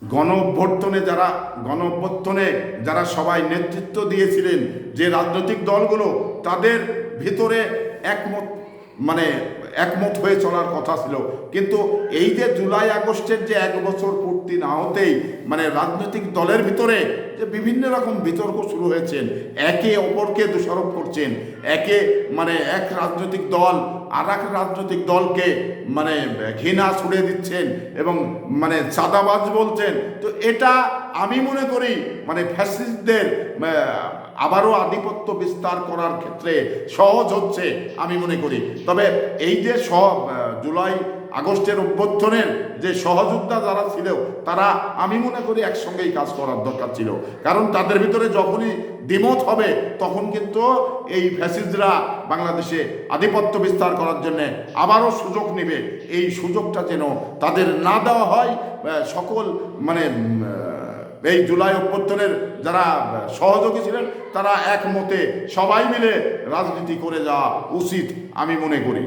গণ অভ্যর্থনে যারা সবাই নেতৃত্ব দিয়েছিলেন, যে রাজনৈতিক দলগুলো, তাদের ভিতরে একমত মানে একমত হয়ে চলার কথা ছিল। কিন্তু এই যে জুলাই আগস্টের যে 1 বছর পূর্তি না হতেই রাজনৈতিক দলের ভিতরে যে বিভিন্ন রকম বিতর্ক শুরু হয়েছেন, একে অপরকে দোষারোপ করছেন, এক রাজনৈতিক দল আর এক রাজনৈতিক দলকে ঘৃণা ছুড়ে দিচ্ছেন এবং চাঁদাবাজ বলছেন। তো এটা আমি মনে করি ফ্যাসিস্টদের আবারও আধিপত্য বিস্তার করার ক্ষেত্রে সহজ হচ্ছে আমি মনে করি। তবে এই যে জুলাই আগস্টের অভ্যুত্থানের যে সহযোদ্ধা যারা ছিল, তারা আমি মনে করি একসঙ্গেই কাজ করার দরকার ছিল। কারণ তাদের ভিতরে যখনই দ্বিমত হবে, তখন কিন্তু এই ফ্যাসিস্টরা বাংলাদেশে আধিপত্য বিস্তার করার জন্য আবারও সুযোগ নেবে। এই সুযোগটা যেন তাদের না দেওয়া হয়। সকল এই জুলাই অভ্যুত্থানের যারা সহযোগী ছিলেন, তারা একমতে সবাই মিলে রাজনীতি করে যাওয়া উচিত আমি মনে করি।